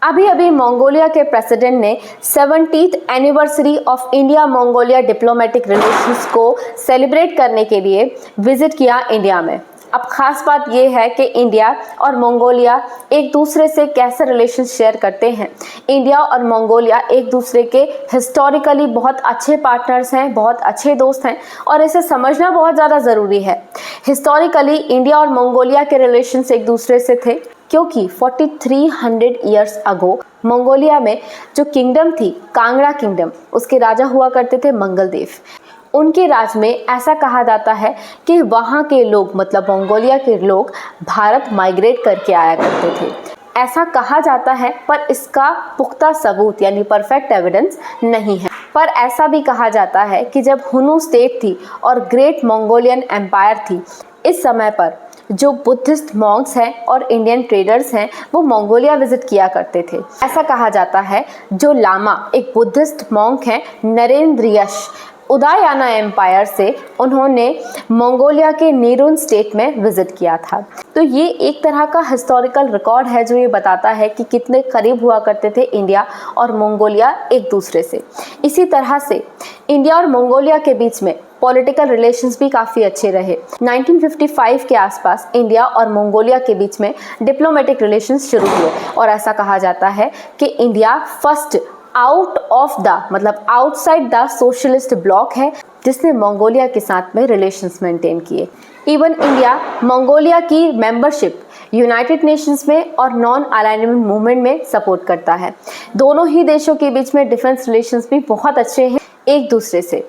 अभी अभी मंगोलिया के प्रेसिडेंट ने 70th anniversary of India Mongolia diplomatic relations को सेलिब्रेट करने के लिए विजिट किया इंडिया में। अब खास बात यह है कि इंडिया और मंगोलिया एक दूसरे से कैसे रिलेशन शेयर करते हैं। इंडिया और मंगोलिया एक दूसरे के हिस्टोरिकली बहुत अच्छे पार्टनर्स हैं, बहुत अच्छे दोस्त हैं और इसे समझना बहुत ज़्यादा ज़रूरी है। हिस्टोरिकली इंडिया और मंगोलिया के रिलेशंस एक दूसरे से थे क्योंकि 4300 ईयर्स अगो मंगोलिया में जो किंगडम थी, कांगड़ा किंगडम, उसके राजा हुआ करते थे मंगलदेव। उनके राज में ऐसा कहा जाता है कि वहाँ के लोग मतलब मंगोलिया के लोग भारत माइग्रेट करके आया करते थे। ऐसा कहा जाता है पर इसका पुख्ता सबूत यानी परफेक्ट एविडेंस नहीं है। पर ऐसा भी कहा जाता है कि जब हुनु स्टेट थी और ग्रेट मंगोलियन एम्पायर थी, इस समय पर जो बुद्धिस्ट मॉन्क्स हैं और इंडियन ट्रेडर्स हैं वो मंगोलिया विजिट किया करते थे। ऐसा कहा जाता है जो लामा एक बुद्धिस्ट मॉन्क हैं, नरेंद्र यश, उदयना एम्पायर से उन्होंने मंगोलिया के नीरुन स्टेट में विजिट किया था। तो ये एक तरह का हिस्टोरिकल रिकॉर्ड है जो ये बताता है कि कितने करीब हुआ करते थे इंडिया और मंगोलिया एक दूसरे से। इसी तरह से इंडिया और मंगोलिया के बीच में पॉलिटिकल रिलेशंस भी काफ़ी अच्छे रहे। 1955 के आसपास इंडिया और मंगोलिया के बीच में डिप्लोमेटिक रिलेशंस शुरू हुए और ऐसा कहा जाता है कि India first out of the मतलब आउटसाइड द सोशलिस्ट ब्लॉक है जिसने मंगोलिया के साथ में रिलेशंस मेंटेन किए। इवन इंडिया मंगोलिया की मेंबरशिप यूनाइटेड नेशंस में और नॉन अलाइनमेंट मूवमेंट में सपोर्ट करता है। दोनों ही देशों के बीच में डिफेंस रिलेशंस भी बहुत अच्छे हैं एक दूसरे से।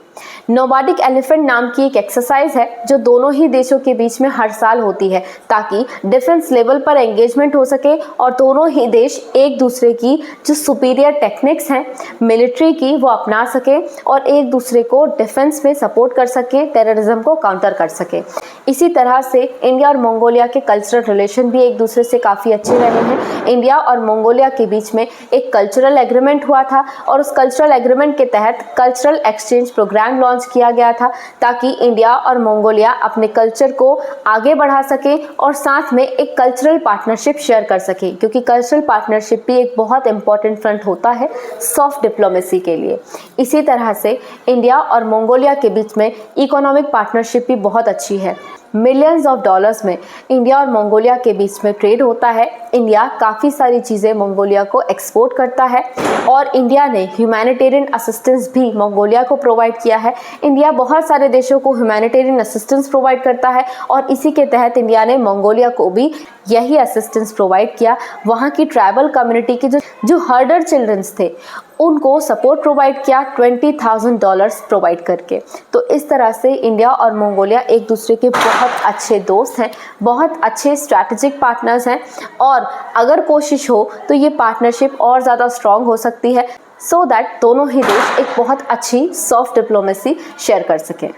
नोमैडिक एलिफेंट नाम की एक एक्सरसाइज है जो दोनों ही देशों के बीच में हर साल होती है ताकि डिफेंस लेवल पर एंगेजमेंट हो सके और दोनों ही देश एक दूसरे की जो सुपीरियर टेक्निक्स हैं मिलिट्री की वो अपना सके और एक दूसरे को डिफेंस में सपोर्ट कर सके, टेररिज्म को काउंटर कर सके। इसी तरह से इंडिया और मंगोलिया के कल्चरल रिलेशन भी एक दूसरे से काफ़ी अच्छे रहे हैं। इंडिया और मंगोलिया के बीच में एक कल्चरल एग्रीमेंट हुआ था और उस कल्चरल एग्रीमेंट के तहत कल्चरल एक्सचेंज प्रोग्राम लॉन्च किया गया था ताकि इंडिया और मंगोलिया अपने कल्चर को आगे बढ़ा सके और साथ में एक कल्चरल पार्टनरशिप शेयर कर सके, क्योंकि कल्चरल पार्टनरशिप भी एक बहुत इंपॉर्टेंट फ्रंट होता है सॉफ्ट डिप्लोमेसी के लिए। इसी तरह से इंडिया और मंगोलिया के बीच में इकोनॉमिक पार्टनरशिप भी बहुत अच्छी है। मिलियंस ऑफ डॉलर्स में इंडिया और मंगोलिया के बीच में ट्रेड होता है। इंडिया काफ़ी सारी चीज़ें मंगोलिया को एक्सपोर्ट करता है और इंडिया ने ह्यूमैनिटेरियन असिस्टेंस भी मंगोलिया को प्रोवाइड किया है। इंडिया बहुत सारे देशों को ह्यूमैनिटेरियन असिस्टेंस प्रोवाइड करता है और इसी के तहत इंडिया ने मंगोलिया को भी यही असिस्टेंस प्रोवाइड किया। वहाँ की ट्राइबल कम्युनिटी के जो हर्डर चिल्ड्रंस थे उनको सपोर्ट प्रोवाइड किया $20,000 प्रोवाइड करके। तो इस तरह से इंडिया और मंगोलिया एक दूसरे के बहुत अच्छे दोस्त हैं, बहुत अच्छे स्ट्रैटेजिक पार्टनर्स हैं और अगर कोशिश हो तो ये पार्टनरशिप और ज़्यादा स्ट्रॉन्ग हो सकती है सो दैट दोनों ही देश एक बहुत अच्छी सॉफ्ट डिप्लोमेसी शेयर कर सकें।